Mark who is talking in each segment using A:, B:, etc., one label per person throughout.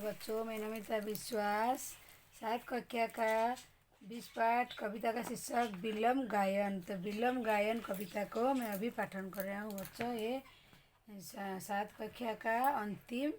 A: बच्चों, मैं नमिता विश्वास 7 कक्षा का 20 पाठ कविता का शीर्षक विलंब गायन। तो विलंब गायन कविता को मैं अभी पाठन कर रहा हूँ बच्चों। ये 7 कक्षा का अंतिम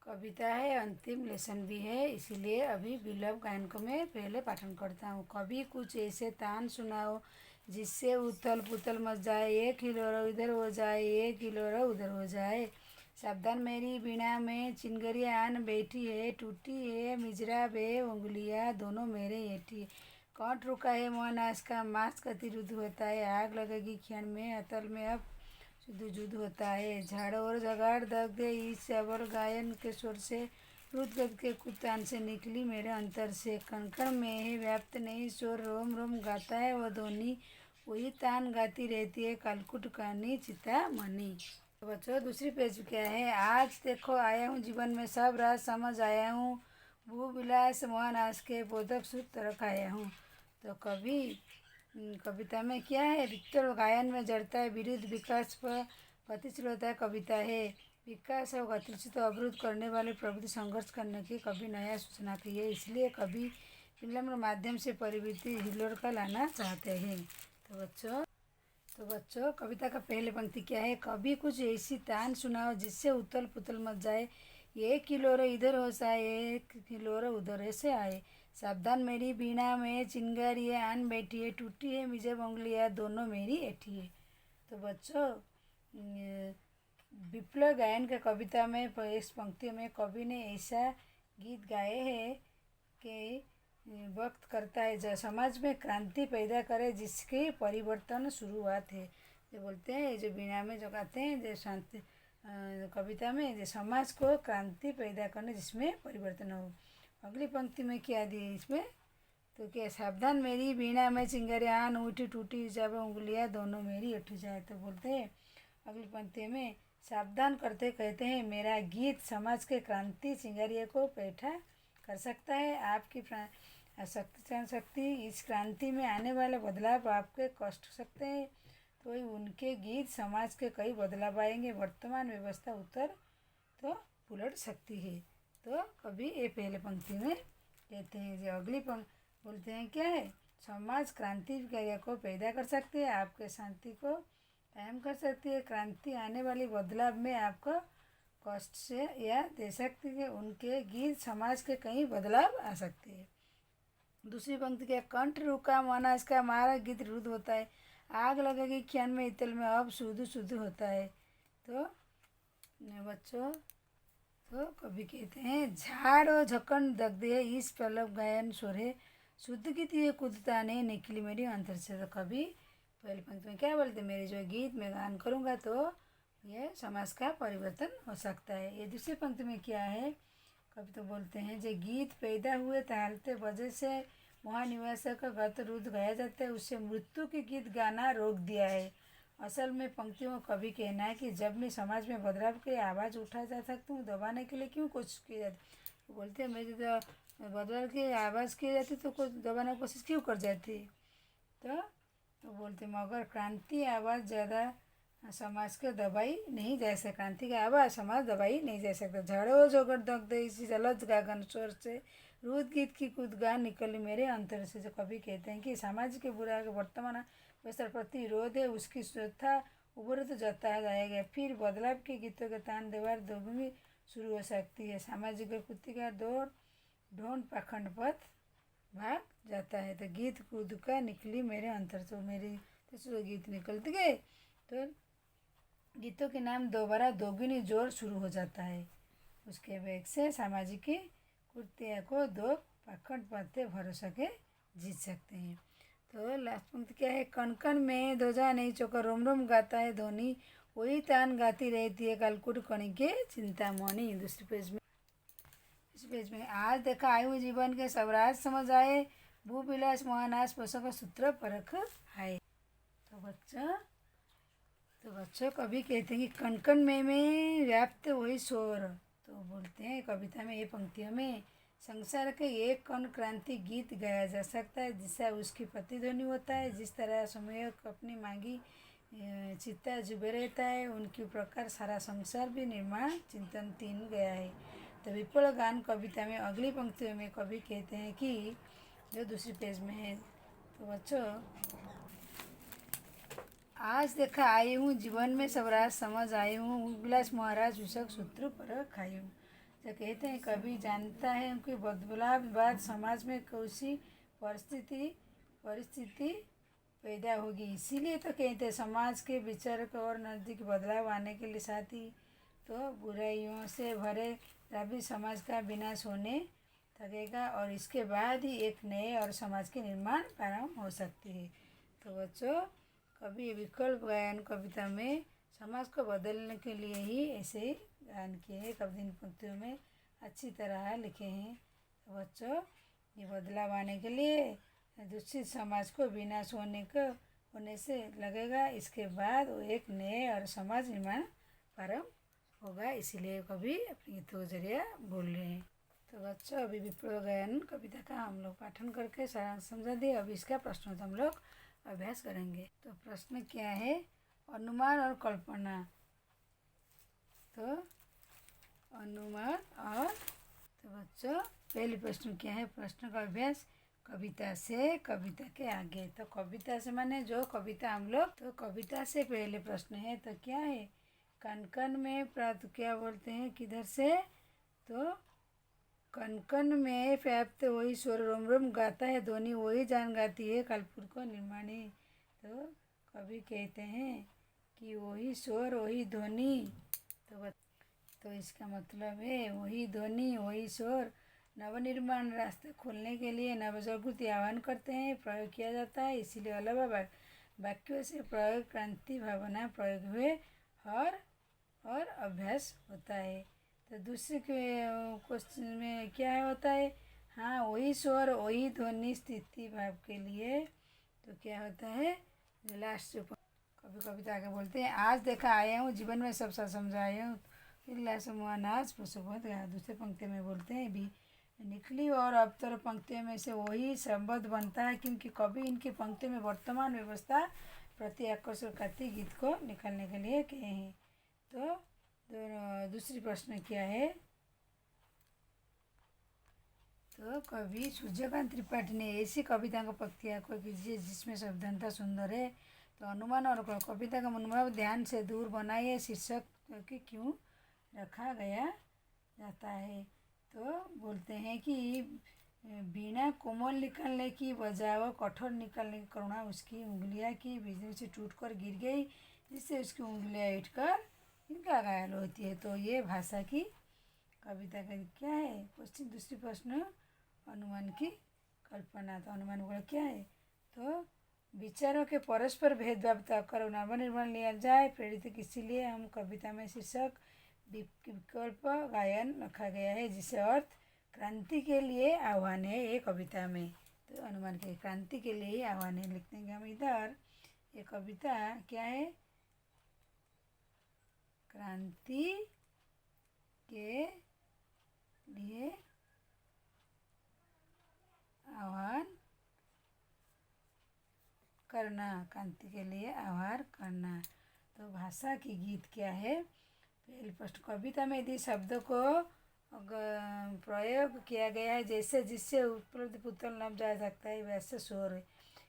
A: कविता है, अंतिम लेसन भी है, इसीलिए अभी विलंब गायन को मैं पहले पाठन करता हूँ। कभी कुछ ऐसे तान सुनाओ जिससे उथल पुथल मच जाए, एक हिलोरा इधर हो जाए, एक हिलोरा उधर हो जाए। सावधान मेरी वीणा में चिंगरिया आन बैठी है, टूटी है मिजराब है उंगलियाँ दोनों मेरे एठी। कंठ रुका है मोहनास का मांस गति रुद्ध होता है, आग लगेगी क्षण में अतल में अब शुद्ध युद्ध होता है। झाड़ और जगाड़ दग दे इस अवर गायन के स्वर से, रुद्रगत के कुतान से निकली मेरे अंतर से। कण कण में है व्याप्त नहीं स्वर, रोम रोम गाता है वह ध्वनि, वही तान गाती रहती है कालकुट कहानी चिता मनी। तो बच्चों दूसरी पेज क्या है, आज देखो आया हूँ जीवन में सब राज समझ आया हूँ, भू विलास मोहनास के बोधक सूत्र रखाया हूँ। तो कवि कविता में क्या है, वित्तर गायन में जड़ता है विरुद्ध विकास पर गतिशील होता है कविता है। विकास और गतिशील तो अवरुद्ध करने वाले प्रवृत्ति संघर्ष करने की कभी नया सूचना की है, इसलिए कभी विलंब माध्यम से परिवृत्ति हिलोर का लाना चाहते हैं। तो बच्चों कविता का पहले पंक्ति क्या है, कभी कुछ ऐसी तान सुनाओ जिससे उथल पुथल मच जाए, एक किलोरा इधर हो जाए एक किलोरा उधर ऐसे आए। सावधान मेरी वीणा में चिंगारियाँ आन बैठी है, टूटी है मिजब उंगलियाँ दोनों मेरी एठी है। तो बच्चों विप्लव गायन के कविता में इस पंक्ति में कवि ने ऐसा गीत गाए हैं कि वक्त करता है जो समाज में क्रांति पैदा करे जिसकी परिवर्तन शुरुआत है। जो बोलते हैं जो बीना में जो गाते हैं जो शांति कविता में जो समाज को क्रांति पैदा करने जिसमें परिवर्तन हो। अगली पंक्ति में क्या दिए इसमें, तो क्या सावधान मेरी वीणा में चिंगारियाँ आन उठी टूटी जब उंगलियाँ दोनों मेरी उठ जाए। तो बोलते हैं अगली पंक्ति में सावधान करते कहते हैं मेरा गीत समाज के क्रांति चिंगारिया को पैठा कर सकता है, आपकी शक्ति इस क्रांति में आने वाले बदलाव आपके कष्ट सकते हैं, तो उनके गीत समाज के कई बदलाव आएंगे, वर्तमान व्यवस्था उत्तर तो उलट सकती है। तो कभी ये पहले पंक्ति में कहते हैं, जो अगली पंक्ति बोलते हैं क्या है, समाज क्रांति क्रिया को पैदा कर सकती है, आपके शांति को कायम कर सकती है, क्रांति आने वाली बदलाव में आपको कष्ट से या दे सकती है, उनके गीत समाज के कई बदलाव आ सकते हैं। दूसरी पंक्ति क्या, कंठ रुका मोहनास का मारा गीत रुद्ध होता है, आग लगेगी क्षण में इतल में अब शुद्ध शुद्ध होता है। तो बच्चों तो कभी कहते हैं झाड़ और झक्कन दग दे इस प्रलभ गायन सोरे, शुद्ध गीत ये कुदता ने निकली मेरी अंतर से। तो कभी पहली पंक्ति में क्या बोलते, मेरे जो गीत में गान करूँगा तो ये समाज का परिवर्तन हो सकता है। ये दूसरी पंक्ति में क्या है, कभी तो बोलते हैं जो गीत पैदा हुए तालते वजह से महानिवास का गत रुद्ध गाया जाता है, उससे मृत्यु के गीत गाना रोक दिया है। असल में पंक्तियों में कभी कहना है कि जब मैं समाज में बदलाव के आवाज़ उठा जा सकता हूँ, दबाने के लिए क्यों कोशिश की जाती, तो बोलते हैं मैं तो बदलाव की आवाज़ की जाती तो कुछ दबाने की कोशिश क्यों कर जाती। तो बोलते मगर क्रांति आवाज़ ज़्यादा समाज को दबाई नहीं जा सकता, क्रांति का आवाज़ समाज दबाई नहीं जा सकता। झड़ो जोगर दग दे इसी जलज गागन स्वर से, रुद गीत की कुदगान निकली मेरे अंतर से। जो कभी कहते हैं कि समाज के बुरा के वर्तमान व्यवस्था प्रतिरोध है, उसकी श्रद्धा उभर तो जाता जाएगा, फिर बदलाव के गीतों के तान दीवार दोगुनी शुरू हो सकती है, सामाजिक कुत्ती का दौर ढोंड पाखंड पथ भाग जाता है। तो गीत कूद का निकली मेरे अंतर से, मेरी तो गीत निकलते गए तो गीतों के नाम दोबारा दोगुनी जोर शुरू हो जाता है, उसके वेग से सामाजिक कुर्तिया को दो पाखंड पत्ते भरोसा के जीत सकते हैं। तो लास्ट पंक्ति क्या है, कण कण में ध्वजा नहीं चौका रोम रोम गाता है ध्वनि, वही तान गाती रहती है कालकुट कणी के चिंतामणि। दूसरे पेज में इस पेज में आज देखा आयु जीवन के सबराज समझ आए, भू विलास मोहनास पोषण का सूत्र परख आए। तो बच्चों कभी कहते हैं कि कण कण में व्याप्त वही शोर। तो बोलते हैं कविता में ये पंक्तियों में संसार के एक कण क्रांति गीत गाया जा सकता है जिससे उसकी प्रतिध्वनि होता है, जिस तरह समय अपनी मांगी चित्ता जुबे रहता है, उनकी प्रकार सारा संसार भी निर्माण चिंतन तीन गया है। तो विफल गान कविता में अगली पंक्तियों में कवि कहते हैं कि जो दूसरी पेज में है, तो बच्चों आज देखा आई हूँ जीवन में सब राज समझ आई हूँ उगलास महाराज विषक सूत्र पर खाई हूँ। तो कहते हैं कवि जानता है उनकी बदलाव बाद समाज में कैसी परिस्थिति पैदा होगी, इसीलिए तो कहते हैं समाज के विचार और नज़दीक बदलाव आने के लिए साथ ही तो बुराइयों से भरे राबी समाज का विनाश होने लगेगा और इसके बाद ही एक नए और समाज के निर्माण प्रारंभ हो सकती है। तो बच्चों कवि विकल्प गायन कविता में समाज को बदलने के लिए ही ऐसे ही गायन किए हैं। कवि इन पंक्तियों में अच्छी तरह लिखे हैं। तो बच्चों ये बदलाव आने के लिए दूषित समाज को विनाश होने से लगेगा, इसके बाद वो एक नए और समाज निर्माण प्रारंभ होगा, इसीलिए कवि अपने गीतों के जरिए बोल रहे हैं। तो बच्चों अभी विप्लव गायन कविता का हम लोग पाठन करके सारांश समझा दिए। अभी इसका प्रश्न हम लोग अभ्यास करेंगे। तो प्रश्न क्या है, अनुमान और कल्पना। तो अनुमान और तो बच्चों पहले प्रश्न क्या है, प्रश्न का अभ्यास कविता से कविता के आगे। तो कविता से माने जो कविता हम लोग, तो कविता से पहले प्रश्न है तो क्या है, कन कन में प्राप्त क्या बोलते हैं किधर से, तो कन कन में व्याप्त वही स्वर रोम रोम गाता है ध्वनि वही जान गाती है कालपुर को निर्माणी। तो कवि कहते हैं कि वही स्वर वही ध्वनि, तो इसका मतलब है वही ध्वनि वही स्वर नवनिर्माण रास्ते खोलने के लिए नवजागृति आह्वान करते हैं, प्रयोग किया जाता है। इसीलिए अलग वाक्यों से प्रयोग क्रांति भावना प्रयोग हुए और अभ्यास होता है। तो दूसरे के क्वेश्चन में क्या होता है, हाँ वही स्वर वही ध्वनि स्थिति भाव के लिए तो क्या होता है, लास्ट कभी कविता आगे बोलते हैं आज देखा आया हूँ जीवन में सब सा समझाया हूँ फिर लास्ट मोहनाज पशुपत गया। दूसरे पंक्ति में बोलते हैं भी निकली और अब तो पंक्तियों में से वही संबद्ध बनता है क्योंकि कवि इनकी पंक्तियों में वर्तमान व्यवस्था प्रति आकर्षण करती गीत को निकालने के लिए कहे हैं। तो दूसरी प्रश्न क्या है, तो कवि सूर्यकांत त्रिपाठी ने ऐसी कविता को पंक्तियाँ को कीजिए जिसमें शब्दांतर सुंदर है। तो अनुमान और कविता का मनोभाव ध्यान से दूर बनाइए शीर्षक कि क्यों रखा गया जाता है। तो बोलते हैं कि बिना कोमल निकलने की बजाय कठोर निकलने की करुणा उसकी उंगलियां की बिजली से टूटकर गिर गई जिससे उसकी उंगलियां हिटकर इनका घायल होती है। तो ये भाषा की कविता का क्या है क्वेश्चन। दूसरी प्रश्न अनुमान की कल्पना। तो अनुमान का क्या है, तो विचारों के परस्पर भेदभाव कर नवनिर्माण लिया जाए प्रेरित, इसीलिए हम कविता में शीर्षक विकल्प गायन रखा गया है जिसे अर्थ क्रांति के लिए आह्वान है ये कविता में। तो अनुमान के क्रांति के लिए आह्वान है लिखते हैं हम इधर। ये कविता क्या है, क्रांति के लिए आह्वान करना, क्रांति के लिए आह्वान करना। तो भाषा की गीत क्या है, पहले प्रश्न कविता में यदि शब्दों को प्रयोग किया गया है जैसे जिससे उपलब्ध पुतल नप जा सकता है वैसे स्वर है।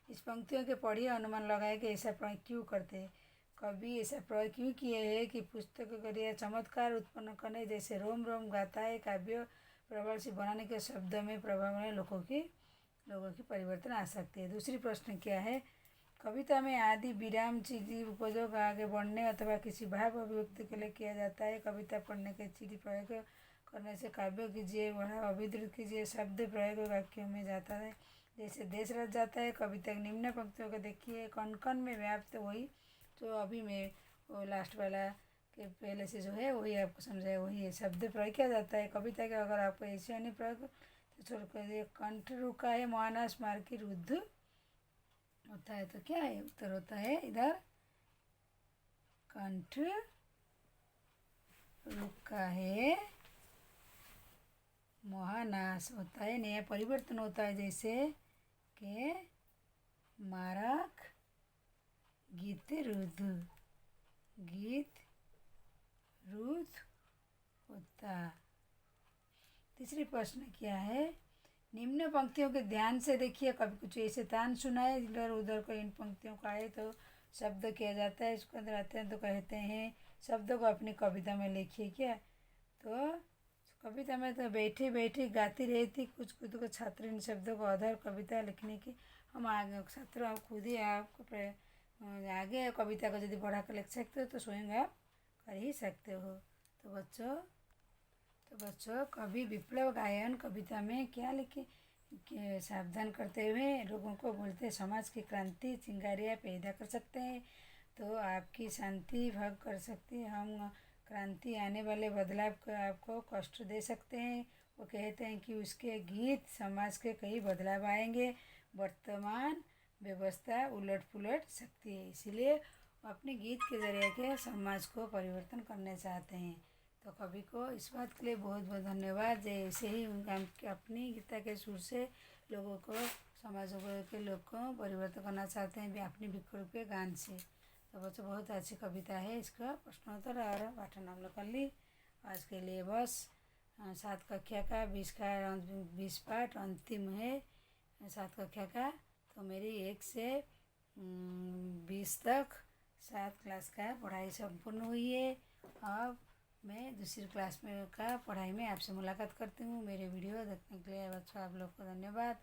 A: इस पंक्तियों के पढ़िए अनुमान लगाए कि ऐसा प्रयोग क्यों करते हैं, कवि ऐसा प्रयोग क्यों किए हैं कि पुस्तक करिए चमत्कार उत्पन्न करने जैसे रोम रोम गाता है काव्य प्रबल से बनाने के शब्दों में प्रभाव में लोगों की परिवर्तन आ सकती है। दूसरी प्रश्न क्या है, कविता में आदि विराम चीज़ी उपयोग आगे बढ़ने अथवा किसी भाव अभिव्यक्ति के लिए किया जाता है। कविता पढ़ने के चीज़ी प्रयोग करने से काव्य कीजिए बढ़ाव अभिद्रुत कीजिए शब्द प्रयोग वाक्यों में जाता है जैसे देश रच जाता है। कविता की निम्न पंक्तियों को देखिए, कण कण में व्याप्त वही जो अभी मैं वो लास्ट वाला के पहले से जो है वही आपको समझाया वही है शब्द प्रयोग किया जाता है। कविता के अगर आपको ऐसे अन्य प्रयोग तो छोड़ कर कंठ रुका है महानाश मार की रुद्ध होता है। तो क्या है उत्तर होता है इधर कंठ रुका है महानाश होता है नया परिवर्तन होता है जैसे के मारक गीत रुद्ध होता तीसरी प्रश्न क्या है, निम्न पंक्तियों के ध्यान से देखिए। कभी कुछ ऐसे तान सुनाए इधर उधर को इन पंक्तियों का आए तो शब्द किया जाता है, इसको अंदर आते हैं तो कहते हैं शब्दों को अपनी कविता में लिखिए। क्या तो कविता में तो बैठी बैठी गाती रहती कुछ खुद को छात्र इन शब्दों को आधार कविता लिखने की। हम आगे छात्र आप खुद ही आपको आगे कविता को यदि बढ़ा कर लिख सकते हो तो स्वयं आप कर ही सकते हो। तो बच्चों कवि विप्लव गायन कविता में क्या लिखे कि सावधान करते हुए लोगों को बोलते समाज की क्रांति चिंगारियाँ पैदा कर सकते हैं, तो आपकी शांति भंग कर सकती है। हम क्रांति आने वाले बदलाव को आपको कष्ट दे सकते हैं। वो कहते हैं कि उसके गीत समाज के कई बदलाव आएंगे, वर्तमान व्यवस्था उलट पुलट सकती है, इसलिए अपने गीत के जरिए के समाज को परिवर्तन करना चाहते हैं। तो कवि को इस बात के लिए बहुत बहुत धन्यवाद। जैसे ही उनका अपनी गीता के सुर से लोगों को समाज के लोग को परिवर्तन करना चाहते हैं अपनी विकल्प के गान से। तो बच्चों बहुत अच्छी कविता है, इसका प्रश्नोत्तर और पाठन हम लोग कर ली। आज के लिए बस 7 कक्षा का 20 पाठ अंतिम है 7 कक्षा का। तो मेरी 1 से 20 तक 7 क्लास का पढ़ाई संपूर्ण हुई है। अब मैं दूसरी क्लास में का पढ़ाई में आपसे मुलाकात करती हूँ। मेरे वीडियो देखने के लिए बच्चों आप लोग को धन्यवाद।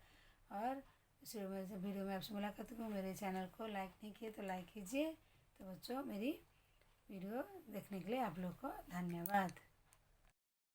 A: और दूसरे वीडियो में आपसे मुलाकात करूँ। मेरे चैनल को लाइक नहीं किए तो लाइक कीजिए। तो बच्चों मेरी वीडियो देखने के लिए आप लोग को धन्यवाद।